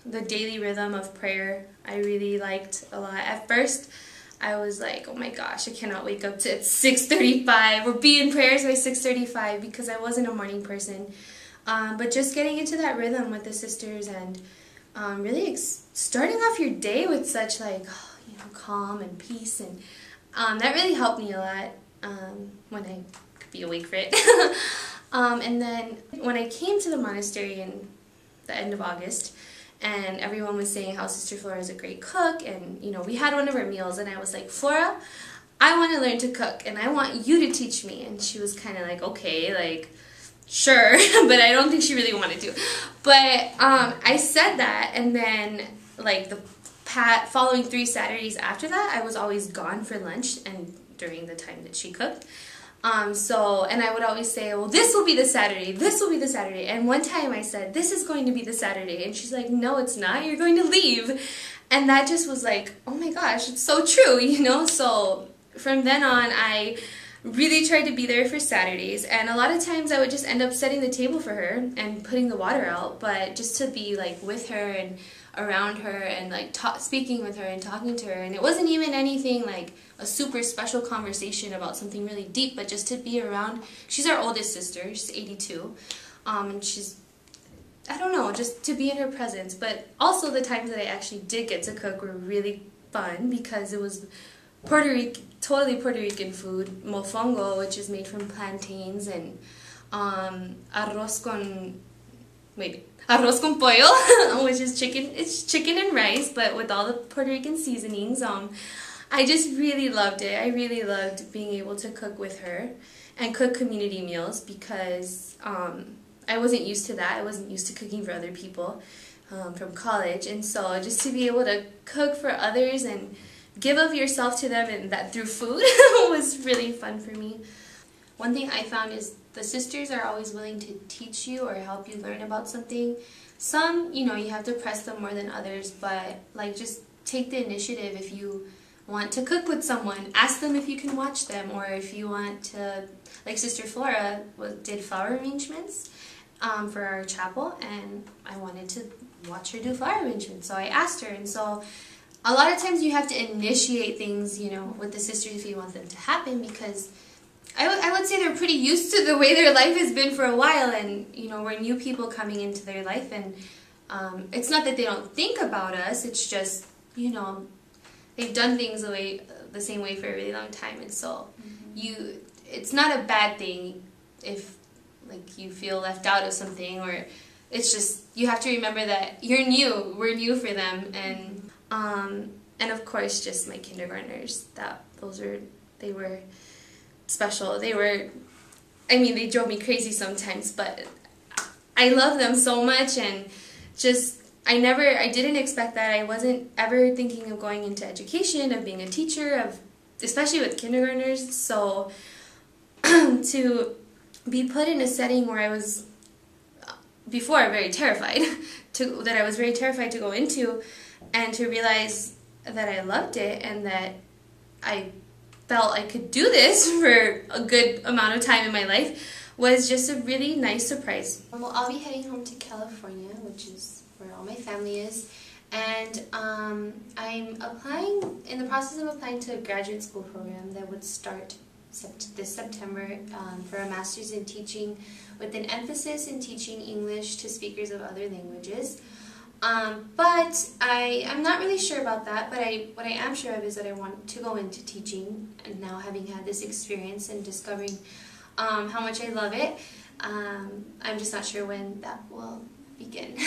the daily rhythm of prayer I really liked a lot. At first, I was like, oh my gosh, I cannot wake up to 6:35 or be in prayers by 6:35 because I wasn't a morning person. But just getting into that rhythm with the sisters and really starting off your day with such like, calm and peace, and that really helped me a lot when I could be awake for it. And then when I came to the monastery in the end of August, and everyone was saying how Sister Flora is a great cook, and we had one of our meals, and I was like, Flora, I want to learn to cook, and I want you to teach me. And she was kind of like, okay, like, sure, but I don't think she really wanted to. But I said that, and then like the following 3 Saturdays after that, I was always gone for lunch and during the time that she cooked. And I would always say, well, this will be the Saturday, this will be the Saturday. And one time I said, this is going to be the Saturday. And she's like, no, it's not, you're going to leave. And that just was like, oh my gosh, it's so true, So from then on, I really tried to be there for Saturdays. And a lot of times I would just end up setting the table for her and putting the water out. But just to be like with her and around her and like speaking with her and talking to her. And it wasn't even anything like a super special conversation about something really deep, but just to be around. She's our oldest sister, she's 82, and she's, I don't know, just to be in her presence. But also the times that I actually did get to cook were really fun because it was totally Puerto Rican food, mofongo, which is made from plantains, and arroz con pollo, which is chicken. It's chicken and rice, but with all the Puerto Rican seasonings. I just really loved it. I really loved being able to cook with her and cook community meals because I wasn't used to that. I wasn't used to cooking for other people from college, and so just to be able to cook for others and give of yourself to them, and that through food was really fun for me. One thing I found is the sisters are always willing to teach you or help you learn about something. Some, you have to press them more than others, but like just take the initiative. If you want to cook with someone, ask them if you can watch them, or if you want to, like Sister Flora did flower arrangements for our chapel, and I wanted to watch her do flower arrangements, so I asked her. And so a lot of times you have to initiate things, with the sisters if you want them to happen, because I would say they're pretty used to the way their life has been for a while, and we're new people coming into their life, and it's not that they don't think about us, it's just, they've done things the same way for a really long time, and so it's not a bad thing if like you feel left out of something, or it's just you have to remember that you're new, we're new for them, and of course just my kindergartners, they were special. They drove me crazy sometimes, but I love them so much, and just I didn't expect that. I wasn't ever thinking of going into education, of being a teacher, especially with kindergartners. So to be put in a setting where I was before very terrified that I was very terrified to go into, and to realize that I loved it and that I felt I could do this for a good amount of time in my life was just a really nice surprise. Well, I'll be heading home to California, which is where all my family is, and I'm in the process of applying to a graduate school program that would start this September for a master's in teaching with an emphasis in teaching English to speakers of other languages. But I'm not really sure about that, but what I am sure of is that I want to go into teaching, and now having had this experience and discovering how much I love it, I'm just not sure when that will begin.